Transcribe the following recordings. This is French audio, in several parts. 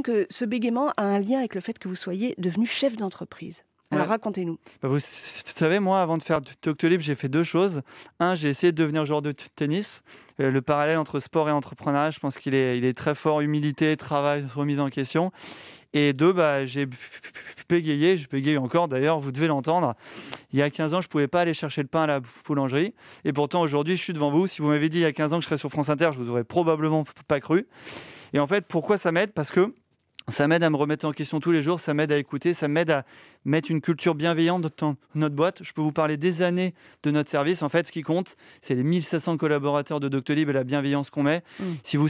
Que ce bégaiement a un lien avec le fait que vous soyez devenu chef d'entreprise. Alors Ouais. racontez-nous. Bah, vous savez, moi, avant de faire du Doctolib, j'ai fait 2 choses. Un, j'ai essayé de devenir joueur de tennis. Le parallèle entre sport et entrepreneuriat, je pense qu'il est très fort. Humilité, travail, remise en question. Et 2, bah, j'ai bégayé. Je bégaye encore, d'ailleurs, vous devez l'entendre. Il y a 15 ans, je ne pouvais pas aller chercher le pain à la boulangerie. Et pourtant, aujourd'hui, je suis devant vous. Si vous m'avez dit il y a 15 ans que je serais sur France Inter, je ne vous aurais probablement pas cru. Et en fait, pourquoi ça m'aide ? Parce que ça m'aide à me remettre en question tous les jours, ça m'aide à écouter, ça m'aide à mettre une culture bienveillante dans notre boîte. Je peux vous parler des années de notre service. En fait, ce qui compte, c'est les 1500 collaborateurs de Doctolib et la bienveillance qu'on met. Si vous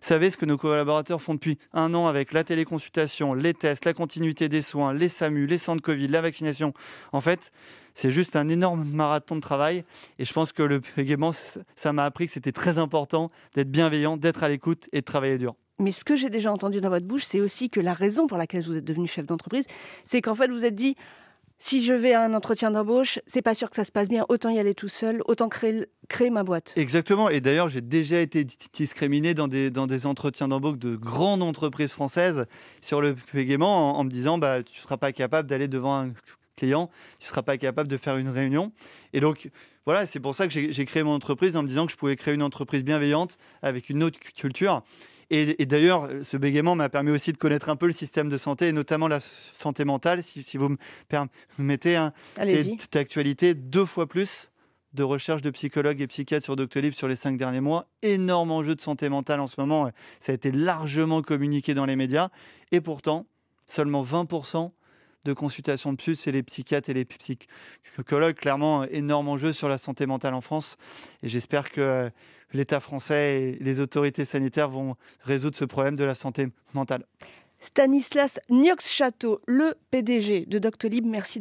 savez ce que nos collaborateurs font depuis 1 an avec la téléconsultation, les tests, la continuité des soins, les SAMU, les centres Covid, la vaccination, en fait, c'est juste un énorme marathon de travail. Et je pense que le bégaiement, ça m'a appris que c'était très important d'être bienveillant, d'être à l'écoute et de travailler dur. Mais ce que j'ai déjà entendu dans votre bouche, c'est aussi que la raison pour laquelle vous êtes devenu chef d'entreprise, c'est qu'en fait, vous vous êtes dit, si je vais à un entretien d'embauche, c'est pas sûr que ça se passe bien, autant y aller tout seul, autant créer ma boîte. Exactement. Et d'ailleurs, j'ai déjà été discriminé dans des entretiens d'embauche de grandes entreprises françaises sur le bégaiement en me disant bah, tu ne seras pas capable d'aller devant un client, tu ne seras pas capable de faire une réunion. Et donc, voilà, c'est pour ça que j'ai créé mon entreprise en me disant que je pouvais créer une entreprise bienveillante avec une autre culture. Et d'ailleurs, ce bégaiement m'a permis aussi de connaître un peu le système de santé, et notamment la santé mentale. Si vous me permettez, hein, Allez-y. c'est d'actualité 2 fois plus de recherche de psychologues et psychiatres sur Doctolib sur les 5 derniers mois. Énorme enjeu de santé mentale en ce moment. Ça a été largement communiqué dans les médias. Et pourtant, seulement 20% de consultations de plus, c'est les psychiatres et les psychologues. Clairement, énorme enjeu sur la santé mentale en France. Et j'espère que l'État français et les autorités sanitaires vont résoudre ce problème de la santé mentale. Stanislas Niox-Château, le PDG de Doctolib, merci.